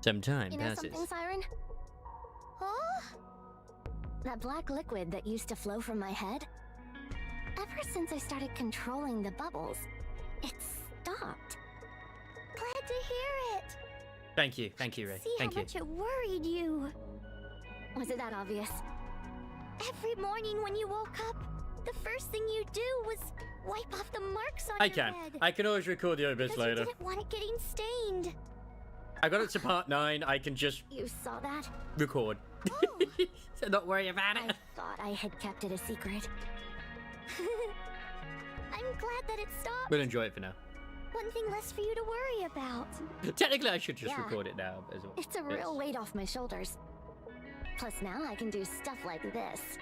Some time You know passes. something, Siren? Oh, that black liquid that used to flow from my head. Ever since I started controlling the bubbles, it stopped. Glad to hear it. Thank you, Ray. See Thank how you. much it worried you. Was it that obvious? Every morning when you woke up, the first thing you do was wipe off the marks on your head. I can always record the obits later. You didn't want it getting stained. I got it to part 9. I can just You saw that? record. Oh. So don't worry about I it. thought I had kept it a secret. I'm glad that it stopped. We'll enjoy it for now. One thing less for you to worry about. Technically, I should just Yeah. record it now as well. It's a real weight off my shoulders. Plus now I can do stuff like this.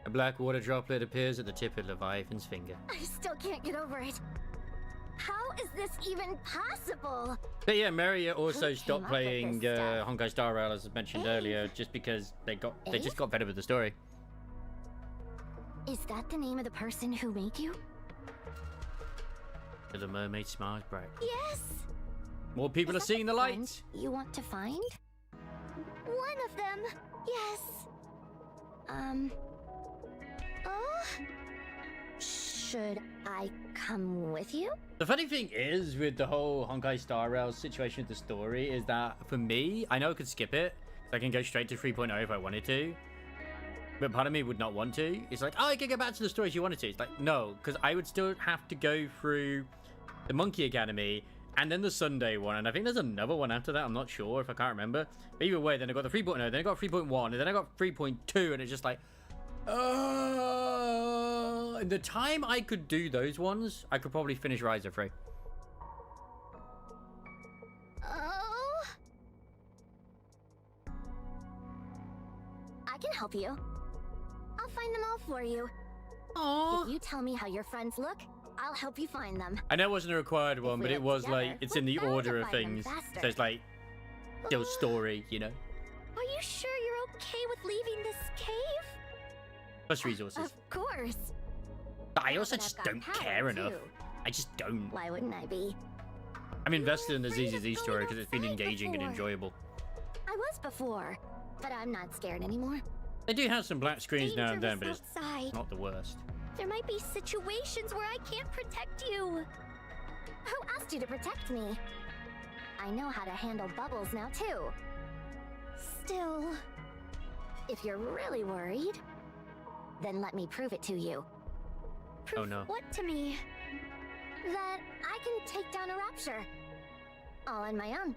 A black water droplet appears at the tip of Leviathan's finger. I still can't get over it. How is this even possible? But yeah, Maria also Who stopped came up with playing this stuff? Honkai Star Rail, as I mentioned earlier, just because they just got better with the story. Is that the name of the person who made you? The mermaid smiles bright. Yes! More people are Is that seeing the friend light. you want to find? One of them, yes. Oh? Should I come with you? The funny thing is, with the whole Honkai Star Rail situation with the story, is that for me, I know I could skip it. So I can go straight to 3.0 if I wanted to. But part of me would not want to. It's like, oh, I can go back to the story if you wanted to. It's like, no, because I would still have to go through the Monkey Academy and then the Sunday one. And I think there's another one after that. I'm not sure if I can't remember. But either way, then I got the 3.0, then I got 3.1, and then I got 3.2, and it's just like, in the time I could do those ones, I could probably finish Rise of 3. Oh? I can help you. I'll find them all for you. Aww. If you tell me how your friends look, I'll help you find them. I know it wasn't a required one, we but it work was together, like, it's we're in the bound to order of find them things. faster. So it's like, still story, you know? Are you sure you're okay with leaving this cave? Plus resources. Of course. But I Now also that I've just got don't power, care enough. too. I just don't. Why wouldn't I be? I'm invested in the afraid of ZZZ story going because it's been outside engaging and before. enjoyable. I was before, but I'm not scared anymore. They do have some black screens now and then, but Dangerous it's outside. not the worst. There might be situations where I can't protect you. Who asked you to protect me? I know how to handle bubbles now, too. Still, if you're really worried, then let me prove it to you. Prove Oh, no. what to me? That I can take down a rapture. All on my own.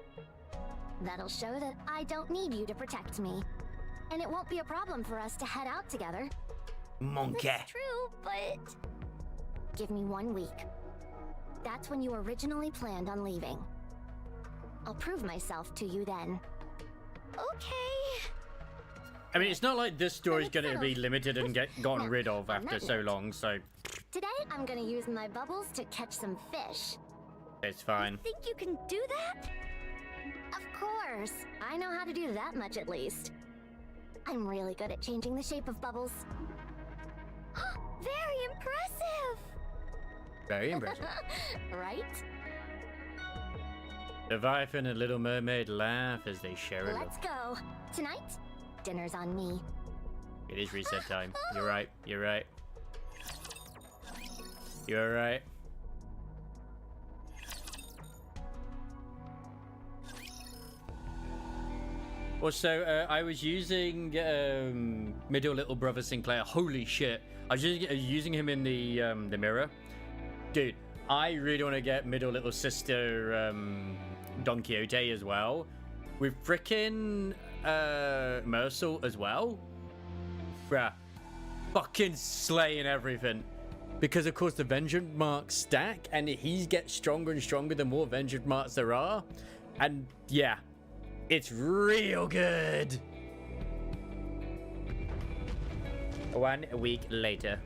That'll show that I don't need you to protect me. And it won't be a problem for us to head out together. Monkey. That's true, but... Give me 1 week. That's when you originally planned on leaving. I'll prove myself to you then. Okay. I mean, it's not like this story's Then it's going to be settled. limited and get gotten No, rid of on after that so note. long, so Today, I'm gonna use my bubbles to catch some fish. it's fine. Think you can do that? Of course. I know how to do that much at least. I'm really good at changing the shape of bubbles. Very impressive! Very impressive. Right? Leviathan and Little Mermaid laugh as they share a look. Let's go. Tonight, dinner's on me. It is reset time. You're right. You're right. You're right. Also, I was using Middle Little Brother Sinclair. Holy shit! I was using him in the mirror. Dude, I really want to get Middle Little Sister Don Quixote as well, with frickin' Mercil as well. Bruh, fucking slaying everything. Because of course the Vengeance marks stack, and he gets stronger and stronger the more Vengeance marks there are. And yeah, it's real good. 1 week later.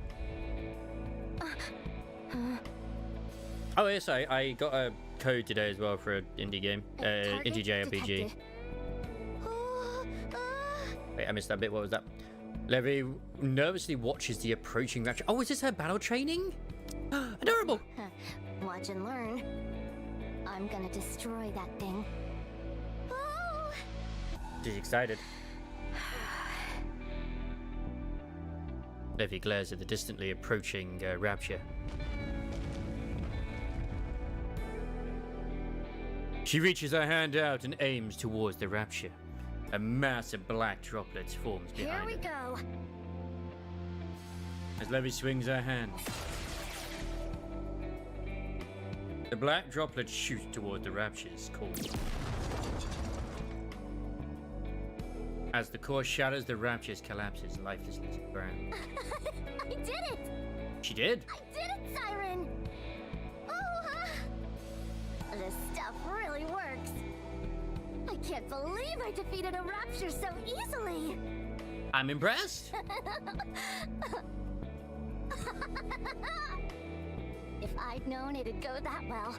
Oh yes, I got a code today as well for an indie game, indie JRPG. Wait, I missed that bit. What was that? Levi nervously watches the approaching rapture. Oh, is this her battle training? Adorable. Watch and learn. I'm gonna destroy that thing. Oh! She's excited. Levi glares at the distantly approaching Rapture. She reaches her hand out and aims towards the Rapture. A mass of black droplets forms behind her. Here we go. As Levi swings her hand, the black droplets shoot toward the Rapture's core. As the core shatters, the Rapture's collapses lifelessly to the ground. I did it! She did? I did it, Siren! This stuff really works. I can't believe I defeated a Rapture so easily. I'm impressed. If I'd known it'd go that well,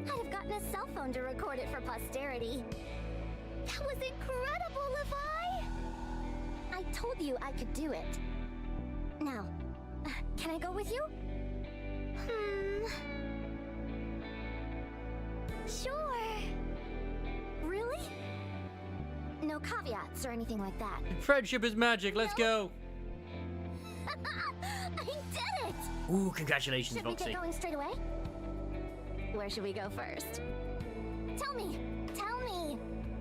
I'd have gotten a cell phone to record it for posterity. That was incredible, Levi! I told you I could do it. Now, can I go with you? Sure. Really? No caveats or anything like that. Friendship is magic. Let's go. I did it! Ooh, congratulations, Should we Foxy. get going straight away? Where should we go first? Tell me! Tell me!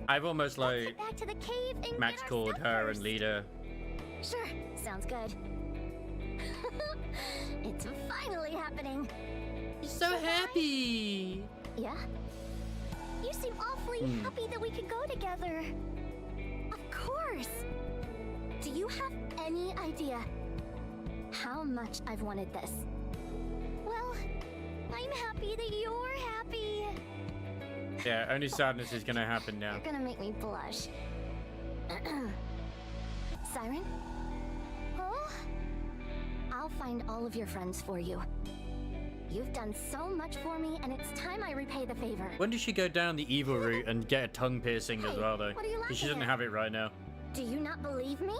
I've almost Let's like head back to the cave and Max get our called stuff her first. and leader. Sure, sounds good. It's finally happening. So happy. Yeah? You seem awfully happy that we could go together. Of course. Do you have any idea how much I've wanted this? Well, I'm happy that you're happy. Yeah, only sadness is gonna happen now. You're gonna make me blush. Siren? Oh? I'll find all of your friends for you. You've done so much for me, and it's time I repay the favor. When does she go down the evil route and get a tongue piercing as Hey, well, though? what are you Because she laughing doesn't at? have it right now. Do you not believe me?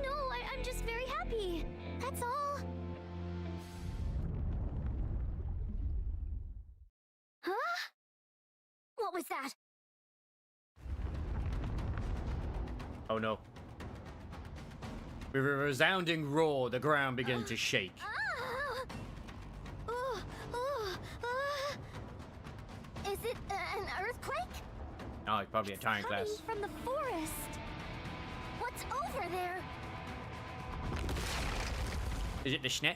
No, I'm just very happy. That's all. Huh? What was that? Oh no. With a resounding roar, the ground begins to shake. Ah! Is it an earthquake? Oh, it's probably a time Coming class. from the forest. What's over there? Is it the Schneck?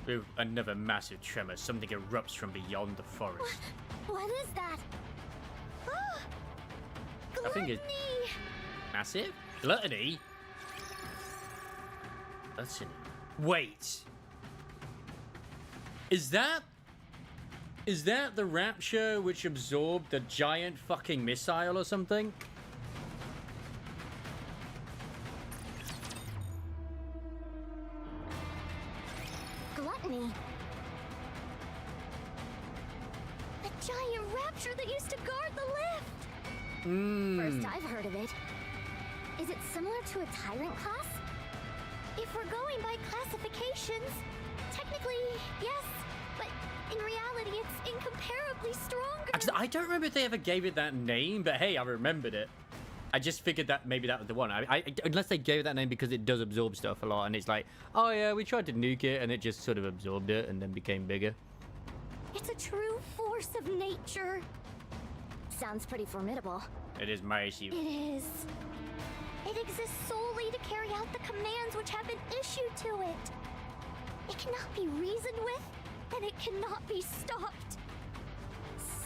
With another massive tremor, something erupts from beyond the forest. What is that? Ah! I think it's- Gluttony! Massive? Gluttony? Gluttony. Wait. Is that the Rapture which absorbed the giant fucking missile or something? Gluttony. The giant Rapture that used to guard the lift. First I've heard of it. Is it similar to a tyrant class? If we're going by classifications, technically, yes, but in reality, it's incomparably stronger. Actually, I don't remember if they ever gave it that name, but hey, I remembered it. I just figured that maybe that was the one. Unless they gave it that name because it does absorb stuff a lot, and it's like, oh yeah, we tried to nuke it, and it just sort of absorbed it and then became bigger. It's a true force of nature. Sounds pretty formidable. It is massive. It is. It exists solely to carry out the commands which have been issued to it. It cannot be reasoned with, and it cannot be stopped.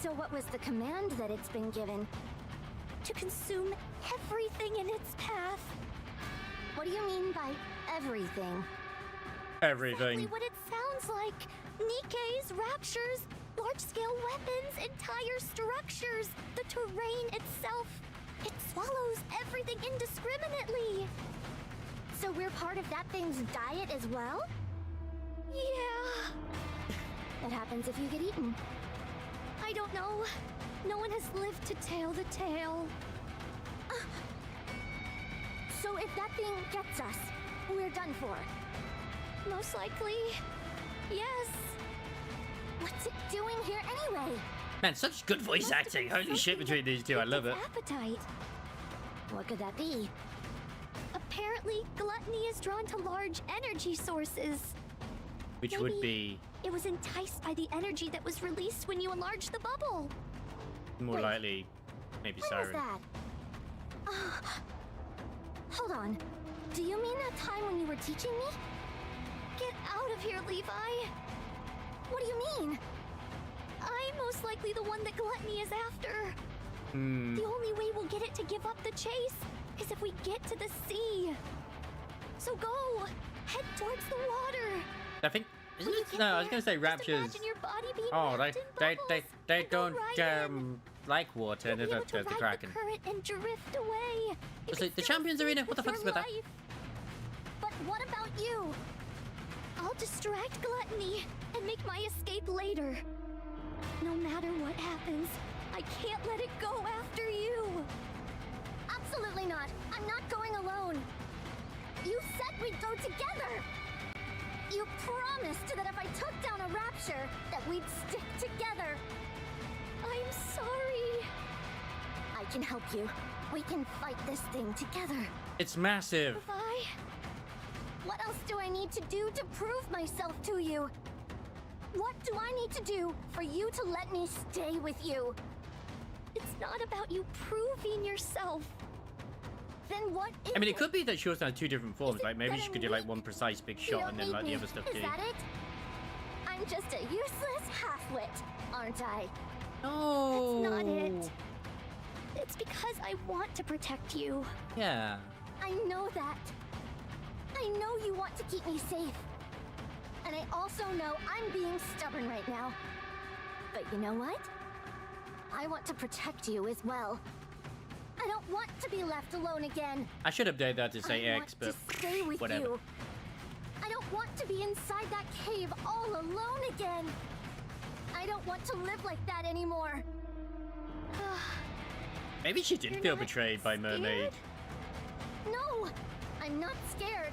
So what was the command that it's been given? To consume everything in its path. What do you mean by everything? Everything. Exactly what it sounds like. NIKKE's, Raptures, large-scale weapons, entire structures, the terrain itself. It swallows everything indiscriminately. So we're part of that thing's diet as well? Yeah. What happens if you get eaten? I don't know. No one has lived to tell the tale. So if that thing gets us, we're done for. Most likely, yes. What's it doing here anyway? Man, such good voice acting. Holy shit between these two. I love it. Appetite. What could that be? Apparently, gluttony is drawn to large energy sources. Which would be It was enticed by the energy that was released when you enlarged the bubble. more Wait, likely maybe When was Siren. that? Hold on. Do you mean that time when you were teaching me? Get out of here, Levi. What do you mean? I'm most likely the one that gluttony is after. The only way we'll get it to give up the chase is if we get to the sea. So go. Head towards the water. I think isn't When you it? get No, I was there, gonna say just raptures. imagine your body being Oh, wrapped in they bubbles and go don't right in. like water. You'll And be able that's to the ride Kraken. the current and drift away. You So can the still Champions escape Arena? What the with fuck's your with that? life. But what about you? I'll distract gluttony and make my escape later. No matter what happens, I can't let it go after you. Absolutely not. I'm not going alone. You said we'd go together. You promised that if I took down a rapture, that we'd stick together. I'm sorry. I can help you. We can fight this thing together. It's massive. Levi, what else do I need to do to prove myself to you? What do I need to do for you to let me stay with you? It's not about you proving yourself. Then what is I mean, it could be that she also has two different forms. it Like maybe that she I'm could do like weak? one precise big You shot don't and then need like the me. other stuff Is too. that it? I'm just a useless half-wit, aren't I? No. That's not it. It's because I want to protect you. Yeah. I know that. I know you want to keep me safe. And I also know I'm being stubborn right now. But you know what? I want to protect you as well. I don't want to be left alone again. I should update that to say I X, but want to stay with whatever. you. I don't want to be inside that cave all alone again. I don't want to live like that anymore. Maybe she did You're feel not betrayed by Mermaid. scared? No, I'm not scared.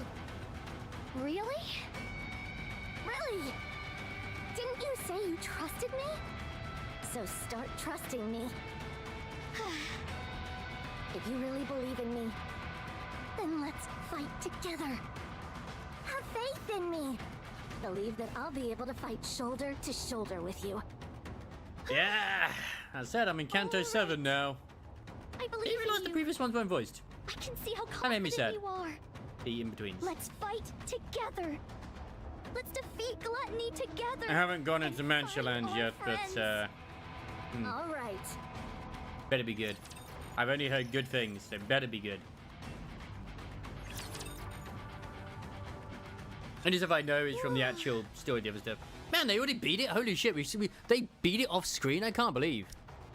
Really? Really? Didn't you say you trusted me? So start trusting me. If you really believe in me, then let's fight together. Have faith in me. Believe that I'll be able to fight shoulder to shoulder with you. Yeah. I said I'm in Kanto 7 now. I believe Did you realize in the you. previous ones weren't voiced? I can see how That made me sad. confident you are. The in-betweens. Let's fight together. Let's defeat gluttony together. I haven't gone and into find Manchaland our yet, friends. but All right. better be good. I've only heard good things, so better be good. And as if I know it's from the actual story, the other stuff. Man, they already beat it. Holy shit! They beat it off screen. I can't believe.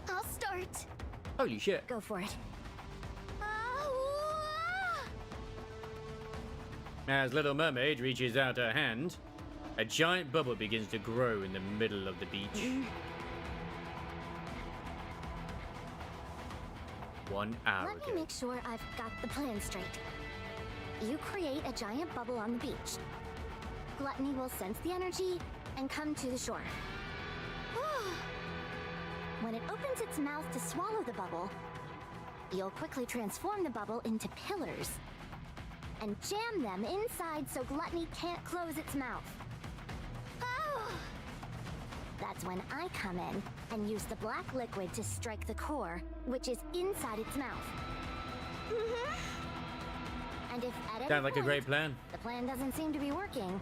I'll start. Holy shit! Go for it. As Little Mermaid reaches out her hand, a giant bubble begins to grow in the middle of the beach. 1 hour Let ago. me make sure I've got the plan straight. You create a giant bubble on the beach. Gluttony will sense the energy and come to the shore. When it opens its mouth to swallow the bubble, you'll quickly transform the bubble into pillars and jam them inside so Gluttony can't close its mouth. That's when I come in and use the black liquid to strike the core, which is inside its mouth. And if at any Sounds like a point great plan. the plan doesn't seem to be working,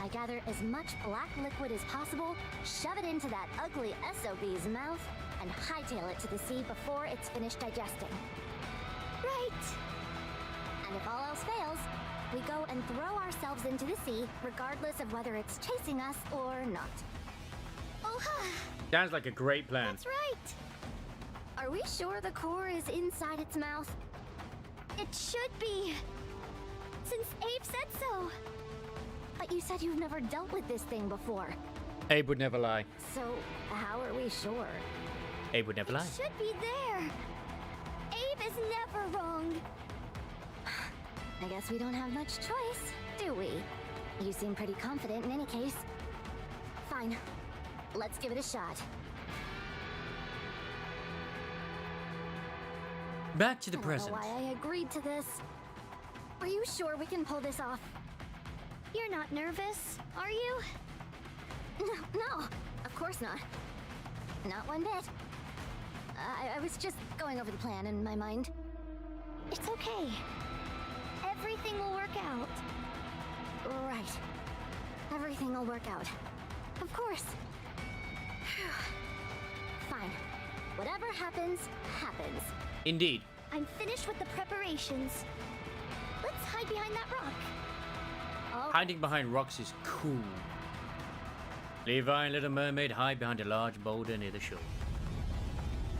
I gather as much black liquid as possible, shove it into that ugly SOB's mouth, and hightail it to the sea before it's finished digesting. Right. And if all else fails, we go and throw ourselves into the sea, regardless of whether it's chasing us or not. Oh, Sounds like a great plan. that's right. Are we sure the core is inside its mouth? It should be, since Abe said so. But you said you've never dealt with this thing before. Abe would never lie. So how are we sure? Abe would never lie. It should be there. Abe is never wrong. I guess we don't have much choice, do we? You seem pretty confident in any case. Fine. Let's give it a shot. Back to the I don't present. know why I agreed to this. Are you sure we can pull this off? You're not nervous, are you? No, of course not. Not one bit. I was just going over the plan in my mind. It's okay. Everything will work out. Right. Everything will work out. Of course. Fine. Whatever happens, happens. Indeed. I'm finished with the preparations. Let's hide behind that rock. Oh, Hiding behind rocks is cool. Levi and Little Mermaid hide behind a large boulder near the shore.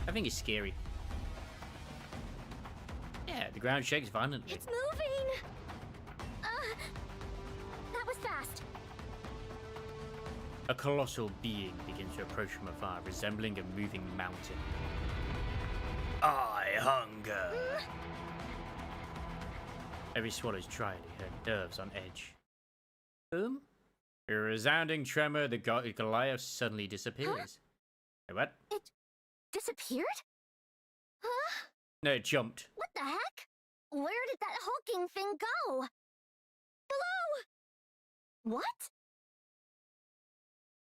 I think it's scary. Yeah, the ground shakes violently. it's moving! That was fast. A colossal being begins to approach from afar, resembling a moving mountain. I hunger. Every swallows dryly, her nerves on edge. A resounding tremor, the Goliath suddenly disappears. Wait, what? It disappeared? Huh? No, it jumped. What the heck? Where did that hulking thing go? Hello? What?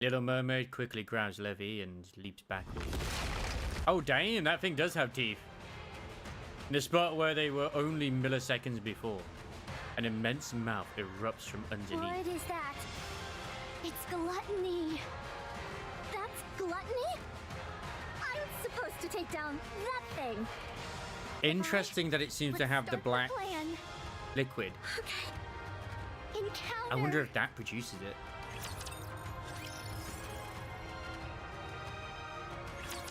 Little Mermaid quickly grabs Levi and leaps backwards. Oh damn, that thing does have teeth. In the spot where they were only milliseconds before, an immense mouth erupts from underneath. What is that? It's gluttony. That's gluttony? I'm supposed to take down that thing. Interesting that it seems to have the black Plan. liquid. Okay. Encounter. I wonder if that produces it.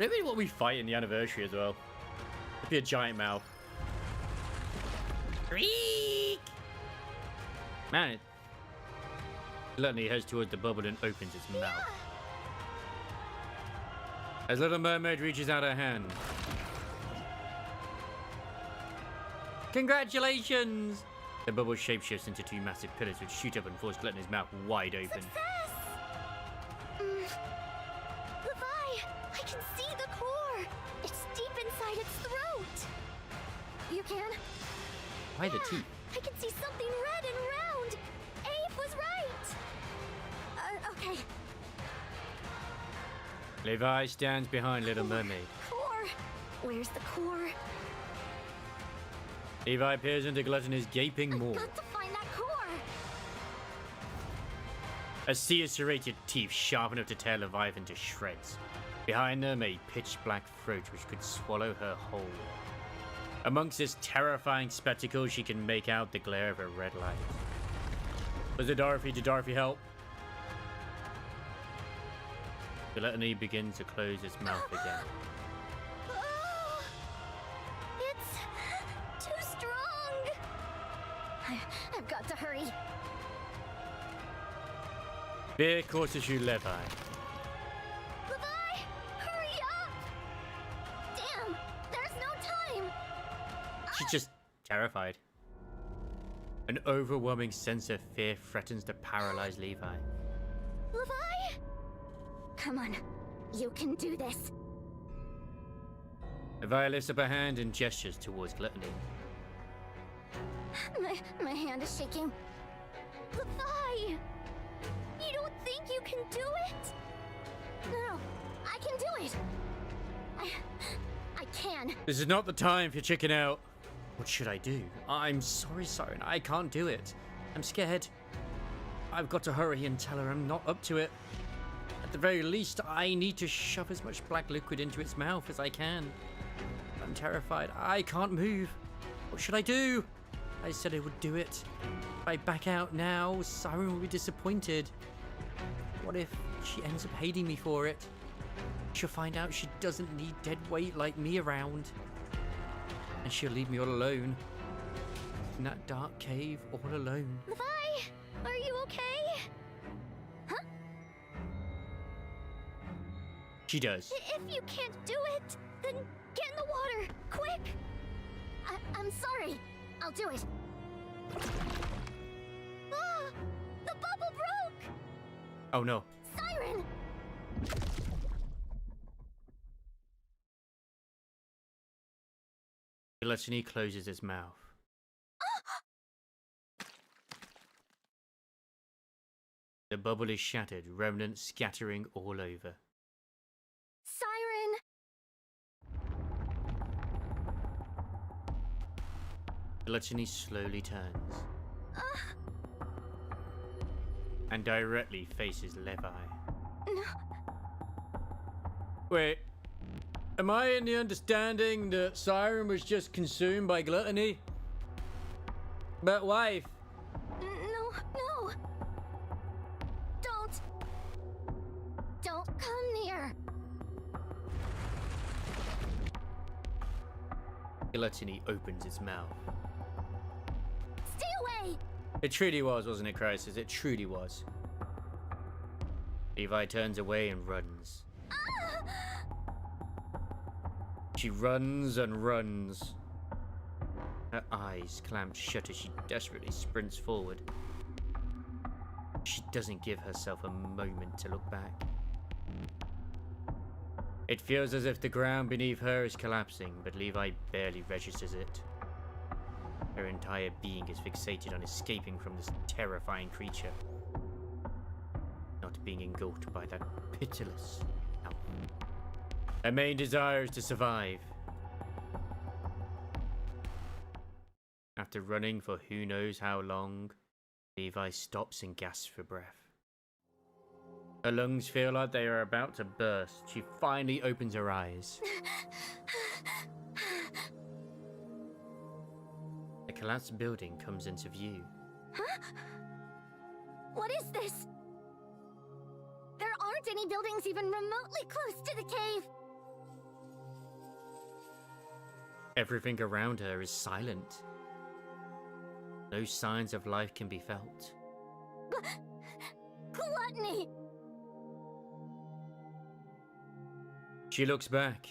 Maybe what we fight in the anniversary as well. It'd be a giant mouth. Creak! Man, it gluttony heads towards the bubble and opens its mouth. As Little Mermaid reaches out her hand. Congratulations! The bubble shapeshifts into two massive pillars which shoot up and force Gluttony's mouth wide open. Success! Levi, I can see the core. It's deep inside its throat. You can? Why the teeth? I can see something red and round. Abe was right. Okay. Levi stands behind Little Mermaid. Core. Where's the core? Levi peers into Gluttony's gaping maw. Got to find that core. A sea of serrated teeth sharp enough to tear Leviathan to shreds. Behind them, a pitch-black throat which could swallow her whole. Amongst this terrifying spectacle, she can make out the glare of a red light. Was it Dorothy? Did Dorothy help? Gluttony begins to close its mouth again. It's too strong. I've got to hurry. Fear courses you, Levi. Levi, hurry up! Damn, there's no time. She's just terrified. An overwhelming sense of fear threatens to paralyze Levi. Levi? Come on, you can do this. Levi lifts up her hand and gestures towards Gluttony. My hand is shaking. Levi! You don't think you can do it? No, I can do it. I can. This is not the time for chicken out. What should I do? I'm sorry, Siren. I can't do it. I'm scared. I've got to hurry and tell her I'm not up to it. At the very least, I need to shove as much black liquid into its mouth as I can. I'm terrified. I can't move. What should I do? I said I would do it. If I back out now, Siren will be disappointed. What if she ends up hating me for it? She'll find out she doesn't need dead weight like me around. And she'll leave me all alone. In that dark cave, all alone. Levi, are you okay? Huh? She does. If you can't do it, then get in the water, quick! I'm sorry. I'll do it. Ah! The bubble broke! Oh no. Siren! Gluttony closes his mouth. The bubble is shattered, remnants scattering all over. Siren! Gluttony slowly turns and directly faces Levi. No. Wait, am I in the understanding that Siren was just consumed by gluttony? But wife. No, no. Don't come near. Gluttony opens its mouth. Stay away! It truly was, wasn't it, Crisis? It truly was. Levi turns away and runs. She runs and runs. Her eyes clamped shut as she desperately sprints forward. She doesn't give herself a moment to look back. It feels as if the ground beneath her is collapsing, but Levi barely registers it. Her entire being is fixated on escaping from this terrifying creature, not being engulfed by that pitiless elf. Her main desire is to survive. After running for who knows how long, Levi stops and gasps for breath. Her lungs feel like they are about to burst. She finally opens her eyes. A collapsed building comes into view. Huh? What is this? There aren't any buildings even remotely close to the cave. Everything around her is silent. No signs of life can be felt. Gluttony! She looks back.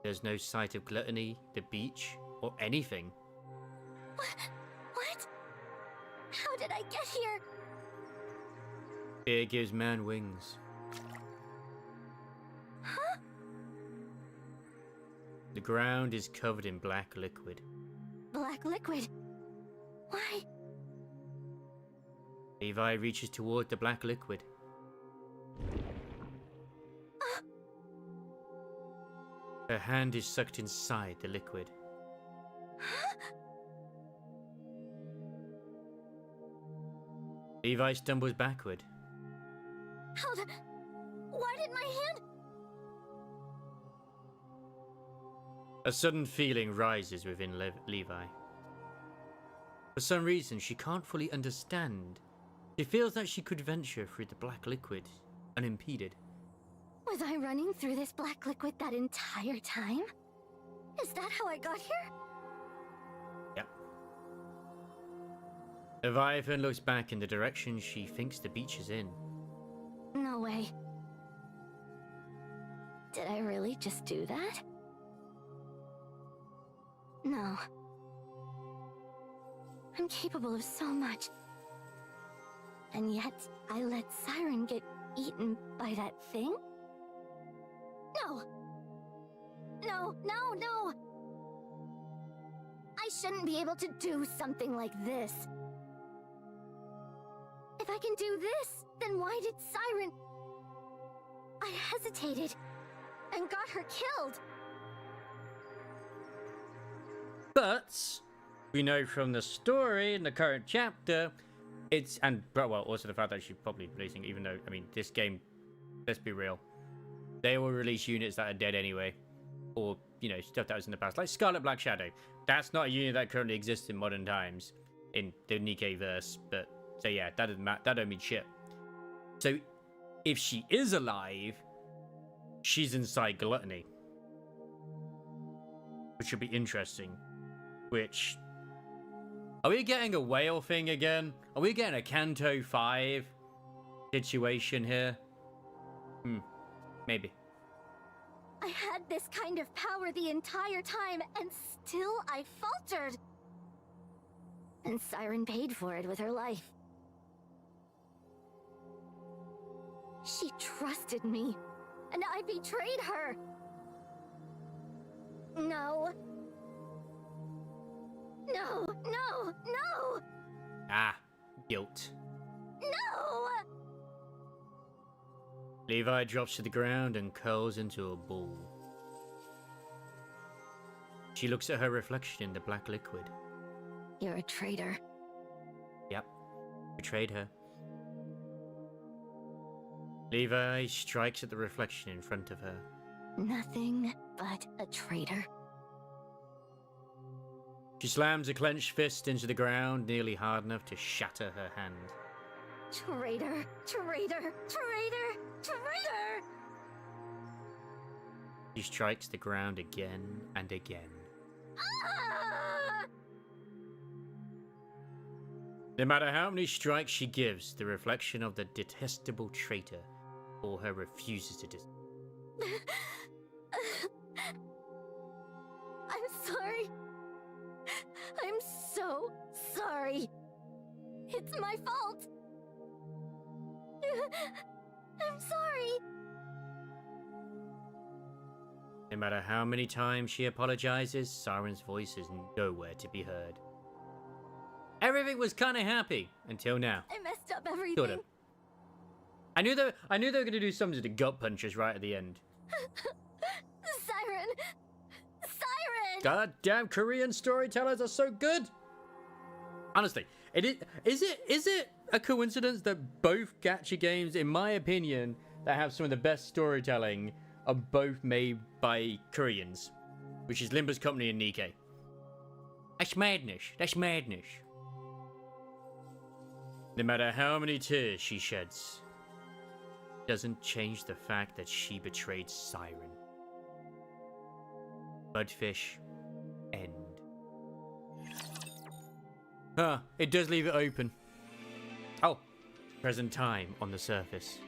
There's no sight of Gluttony, the beach, or anything. What? How did I get here? Fear gives man wings. Huh? The ground is covered in black liquid. Black liquid? Why? Levi reaches toward the black liquid. Her hand is sucked inside the liquid. Levi stumbles backward. How the... Why did my hand... A sudden feeling rises within Levi. For some reason, she can't fully understand. She feels that she could venture through the black liquid unimpeded. Was I running through this black liquid that entire time? Is that how I got here? Yep. Leviathan looks back in the direction she thinks the beach is in. No way. Did I really just do that? No. I'm capable of so much. And yet, I let Siren get eaten by that thing? No! No, no, no! I shouldn't be able to do something like this. If I can do this, then why did Siren... I hesitated and got her killed. But we know from the story in the current chapter, it's, and well, also the fact that she's probably releasing, even though, I mean, this game, let's be real, they will release units that are dead anyway, or, you know, stuff that was in the past, like Scarlet Black Shadow. That's not a unit that currently exists in modern times in the NIKKE verse, but so yeah, that doesn't matter. That don't mean shit. So if she is alive, she's inside Gluttony, which should be interesting. Which, are we getting a whale thing again? Are we getting a Kanto 5 situation here? Maybe. I had this kind of power the entire time, and still I faltered. And Siren paid for it with her life. She trusted me, and I betrayed her. No. No, no, no! Ah, guilt. No! Levi drops to the ground and curls into a ball. She looks at her reflection in the black liquid. You're a traitor. Yep, betrayed her. Levi strikes at the reflection in front of her. Nothing but a traitor. She slams a clenched fist into the ground, nearly hard enough to shatter her hand. Traitor! Traitor! Traitor! Traitor! She strikes the ground again and again. Ah! No matter how many strikes she gives, the reflection of the detestable traitor before her refuses to I'm sorry. I'm so sorry. It's my fault. I'm sorry. No matter how many times she apologizes, Siren's voice is nowhere to be heard. Everything was kind of happy until now. I messed up everything. Sort of. I knew they were going to do something to the gut punches right at the end. Siren! Siren! Goddamn Korean storytellers are so good. Honestly, is it a coincidence that both gacha games, in my opinion, that have some of the best storytelling are both made by Koreans, which is Limba's Company and NIKKE. That's madness. That's madness. No matter how many tears she sheds, doesn't change the fact that she betrayed Siren. Mudfish, end. Huh, it does leave it open. Oh, present time on the surface.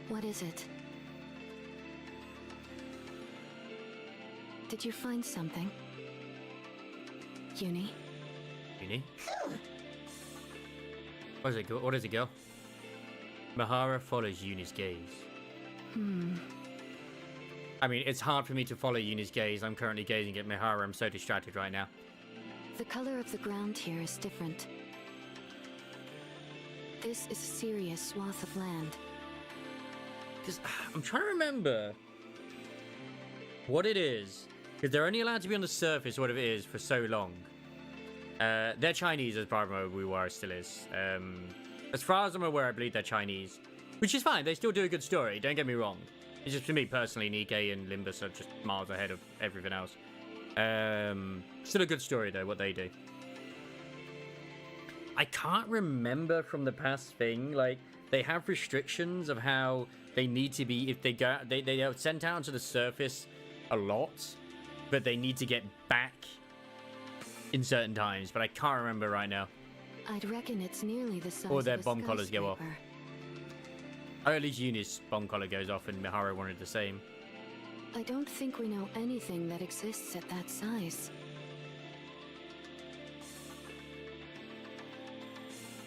What is it? Did you find something? Uni? Uni? What does it go? Mihara follows Uni's gaze. I mean, it's hard for me to follow Uni's gaze. I'm currently gazing at Mihara. I'm so distracted right now. The color of the ground here is different. This is a serious swath of land. Because I'm trying to remember what it is. Because they're only allowed to be on the surface, what it is, for so long. They're Chinese, as far as we were, still is. As far as I'm aware, I believe they're Chinese. Which is fine. They still do a good story. Don't get me wrong. It's just for me personally, NIKKE and Limbus are just miles ahead of everything else. Still a good story though, what they do. I can't remember from the past thing, like, they have restrictions of how they need to be, if they go, they are sent out onto the surface a lot, but they need to get back in certain times, but I can't remember right now. I'd reckon it's nearly the size or their of a bomb collars go off. skyscraper. Or at least Uni's bomb collar goes off and Mihara wanted the same. I don't think we know anything that exists at that size.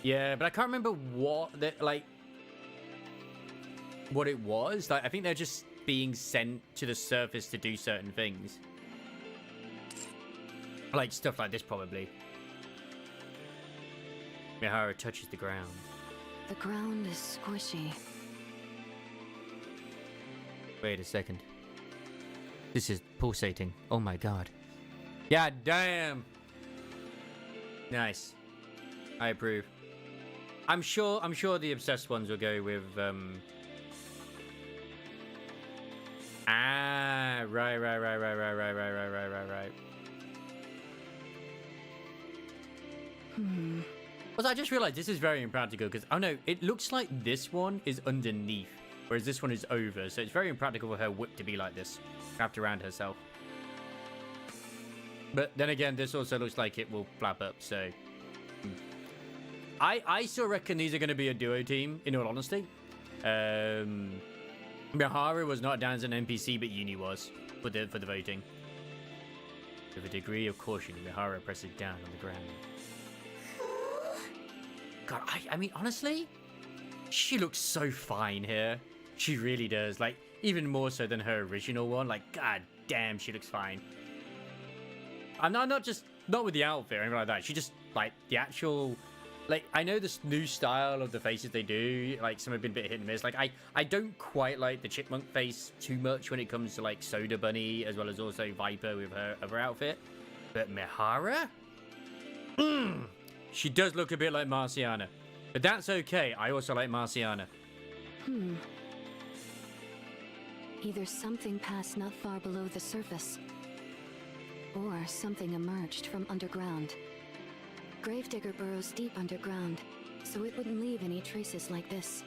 Yeah, but I can't remember what what it was. Like, I think they're just being sent to the surface to do certain things. Like stuff like this, probably. Mihara touches the ground. The ground is squishy. Wait a second. This is pulsating. Oh my god. Yeah, damn. Nice. I approve. I'm sure the obsessed ones will go with right. Also, I just realized this is very impractical because, oh no, it looks like this one is underneath, whereas this one is over. So it's very impractical for her whip to be like this, wrapped around herself. But then again, this also looks like it will flap up, so... I still reckon these are going to be a duo team, in all honesty. Mihara was not down as an NPC, but Uni was for the voting. With a degree of caution, Mihara presses down on the ground. God, I mean, honestly, She looks so fine here. She really does. Like, even more so than her original one. Like, god damn, she looks fine. I'm not just, not with the outfit or anything like that. She just, like, the actual, like, I know this new style of the faces they do, like, some have been a bit hit and miss. Like, I don't quite like the chipmunk face too much when it comes to, like, Soda Bunny, as well as also Viper with her other outfit. But Mihara? She does look a bit like Marciana. But that's okay. I also like Marciana. Either something passed not far below the surface, or something emerged from underground. Gravedigger burrows deep underground, so it wouldn't leave any traces like this.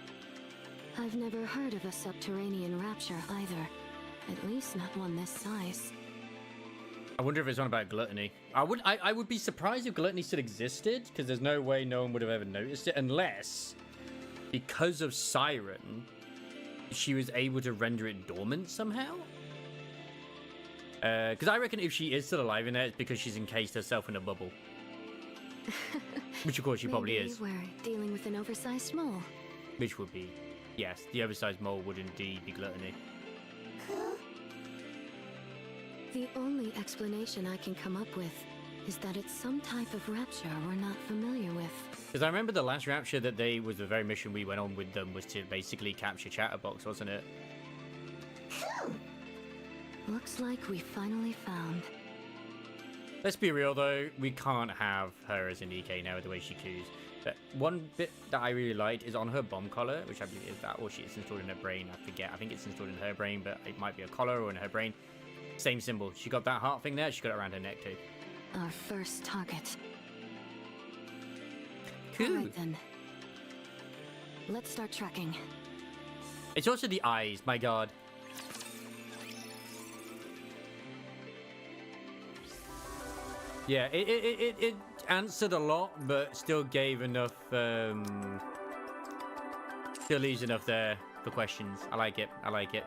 I've never heard of a subterranean rapture either. At least not one this size. I wonder if it's on about gluttony. I would be surprised if gluttony still existed, because there's no way no one would have ever noticed it, unless, because of Siren, she was able to render it dormant somehow. Because I reckon if she is still alive in there, it's because she's encased herself in a bubble. Which of course she probably is. We're dealing with an oversized mole. Which would be, yes, the oversized mole would indeed be gluttony. The only explanation I can come up with is that it's some type of rapture we're not familiar with. Because I remember the last rapture that was the very mission we went on with them was to basically capture Chatterbox, wasn't it? Looks like we finally found. Let's be real though, we can't have her as a NIKKE now with the way she coos. But one bit that I really liked is on her bomb collar, which I believe is that, or it's installed in her brain, I forget. I think it's installed in her brain, but it might be a collar or in her brain. Same symbol. She got that heart thing there, she got it around her neck too. Our first target. Cool. All right then. Let's start tracking. It's also the eyes, my god. Yeah, it answered a lot, but still gave enough, still leaves enough there for questions. I like it. I like it.